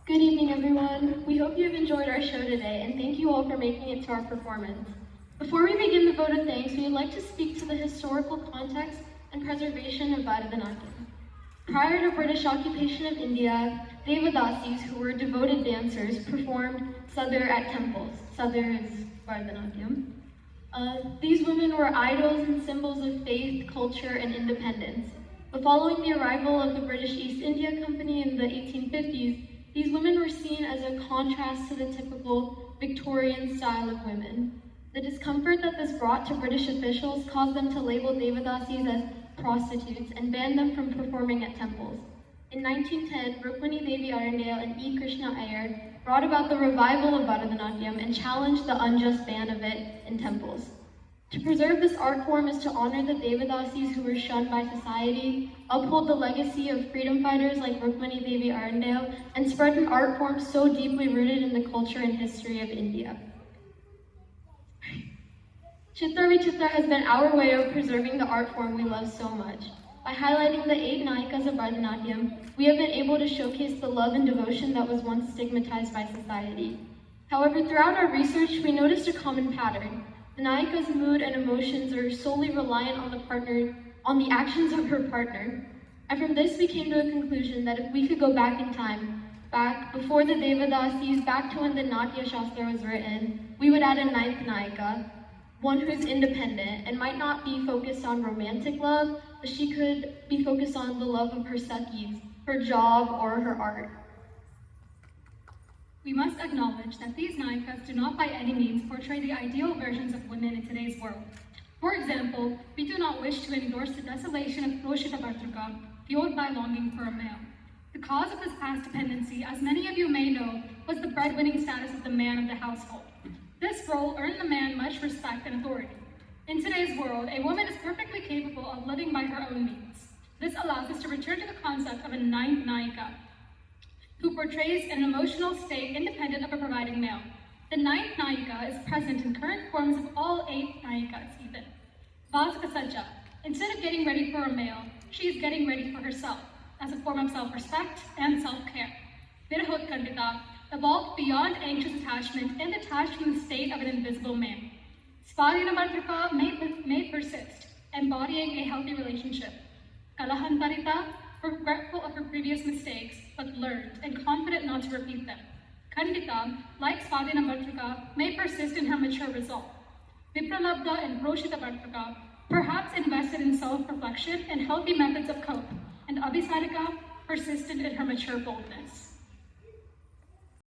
Good evening, everyone. We hope you have enjoyed our show today, and thank you all for making it to our performance. Before we begin the vote of thanks, we would like to speak to the historical context and preservation of Bharathanatyam. Prior to British occupation of India, Devadasis, who were devoted dancers, performed Sadar at temples. Sadar is Bharathanatyam. These women were idols and symbols of faith, culture, and independence. But following the arrival of the British East India Company in the 1850s, these women were seen as a contrast to the typical Victorian style of women. The discomfort that this brought to British officials caused them to label Devadasis as prostitutes and ban them from performing at temples. In 1910, Rukmani Devi Arundale and E. Krishna Iyer brought about the revival of Bharatanatyam and challenged the unjust ban of it in temples. To preserve this art form is to honor the Devadasis who were shunned by society, uphold the legacy of freedom fighters like Rukmani Devi Arundale, and spread an art form so deeply rooted in the culture and history of India. Chitra Vichitra has been our way of preserving the art form we love so much. By highlighting the 8 nayikas of Bharatanatyam, we have been able to showcase the love and devotion that was once stigmatized by society. However, throughout our research, we noticed a common pattern. The nayika's mood and emotions are solely reliant on the actions of her partner. And from this, we came to a conclusion that if we could go back in time, back before the Devadasis, back to when the Natya Shastra was written, we would add a 9th nayika, one who is independent and might not be focused on romantic love, but she could be focused on the love of her sakhis, her job, or her art. We must acknowledge that these nayikas do not by any means portray the ideal versions of women in today's world. For example, we do not wish to endorse the desolation of Proshita Bhartrika, fueled by longing for a male. The cause of this past dependency, as many of you may know, was the breadwinning status of the man of the household. This role earned the man much respect and authority. In today's world, a woman is perfectly capable of living by her own means. This allows us to return to the concept of a 9th nayika, who portrays an emotional state independent of a providing male. The 9th nayika is present in current forms of all 8 nayikas even. Vasika Sajja, instead of getting ready for a male, she is getting ready for herself as a form of self-respect and self-care. Virahot Kandita evolved beyond anxious attachment and detached from the state of an invisible man. Svadhyana Bhartrika may persist, embodying a healthy relationship. Kalahantarita, regretful of her previous mistakes, but learned and confident not to repeat them. Kandita, like Svadhyana Bhartrika, may persist in her mature resolve. Vipralabdha and Proshita Bhartrika perhaps invested in self-reflection and healthy methods of cope, and Abhisarika persisted in her mature boldness.